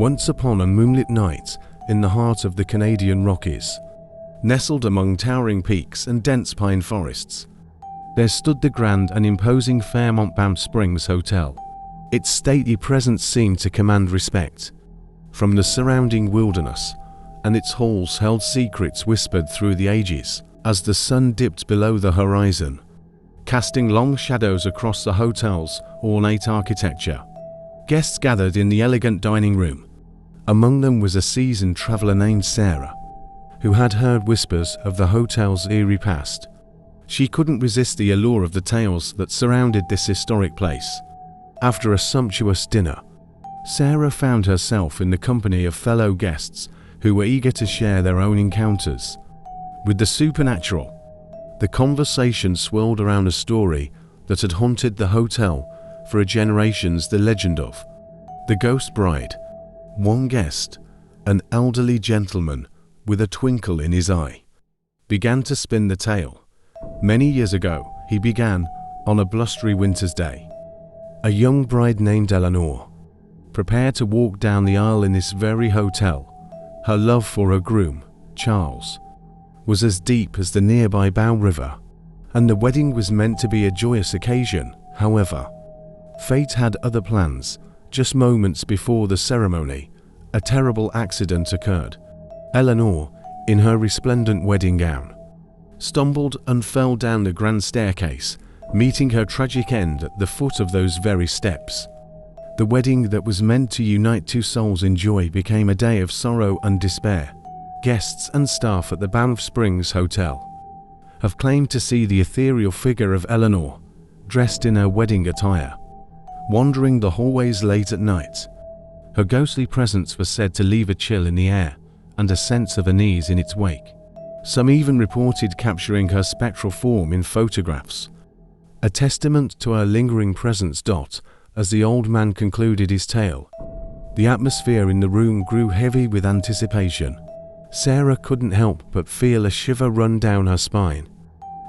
Once upon a moonlit night in the heart of the Canadian Rockies, nestled among towering peaks and dense pine forests, there stood the grand and imposing Fairmont Banff Springs Hotel. Its stately presence seemed to command respect from the surrounding wilderness, and its halls held secrets whispered through the ages as the sun dipped below the horizon, casting long shadows across the hotel's ornate architecture. Guests gathered in the elegant dining room. Among them was a seasoned traveler named Sarah, who had heard whispers of the hotel's eerie past. She couldn't resist the allure of the tales that surrounded this historic place. After a sumptuous dinner, Sarah found herself in the company of fellow guests who were eager to share their own encounters with the supernatural. The conversation swirled around a story that had haunted the hotel for generations, the legend of the Ghost Bride. One guest, an elderly gentleman with a twinkle in his eye, began to spin the tale. Many years ago, he began, on a blustery winter's day. A young bride named Eleanor prepared to walk down the aisle in this very hotel. Her love for her groom, Charles, was as deep as the nearby Bow River, and the wedding was meant to be a joyous occasion. However, fate had other plans. Just moments before the ceremony, a terrible accident occurred. Eleanor, in her resplendent wedding gown, stumbled and fell down the grand staircase, meeting her tragic end at the foot of those very steps. The wedding that was meant to unite two souls in joy became a day of sorrow and despair. Guests and staff at the Banff Springs Hotel have claimed to see the ethereal figure of Eleanor, dressed in her wedding attire, wandering the hallways late at night. Her ghostly presence was said to leave a chill in the air and a sense of unease in its wake. Some even reported capturing her spectral form in photographs, a testament to her lingering presence. As the old man concluded his tale, the atmosphere in the room grew heavy with anticipation. Sarah couldn't help but feel a shiver run down her spine.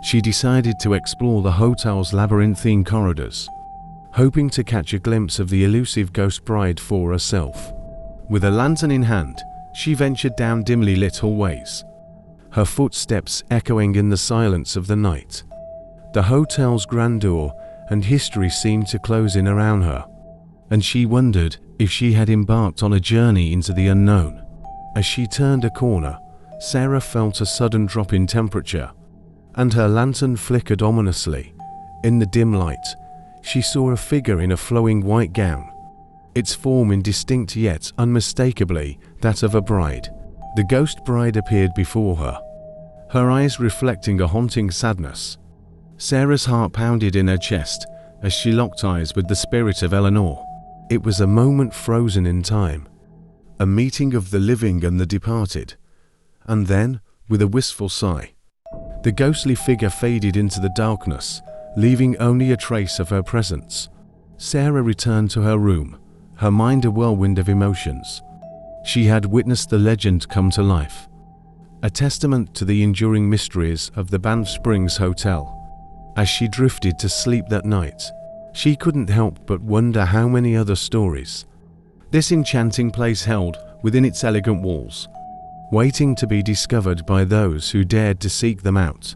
She decided to explore the hotel's labyrinthine corridors, hoping to catch a glimpse of the elusive ghost bride for herself. With a lantern in hand, she ventured down dimly lit hallways, her footsteps echoing in the silence of the night. The hotel's grandeur and history seemed to close in around her, and she wondered if she had embarked on a journey into the unknown. As she turned a corner, Sarah felt a sudden drop in temperature, and her lantern flickered ominously. In the dim light, she saw a figure in a flowing white gown, its form indistinct yet unmistakably that of a bride. The ghost bride appeared before her, her eyes reflecting a haunting sadness. Sarah's heart pounded in her chest as she locked eyes with the spirit of Eleanor. It was a moment frozen in time, a meeting of the living and the departed. And then, with a wistful sigh, the ghostly figure faded into the darkness, leaving only a trace of her presence. Sarah returned to her room, her mind a whirlwind of emotions. She had witnessed the legend come to life, a testament to the enduring mysteries of the Banff Springs Hotel. As she drifted to sleep that night, she couldn't help but wonder how many other stories this enchanting place held within its elegant walls, waiting to be discovered by those who dared to seek them out.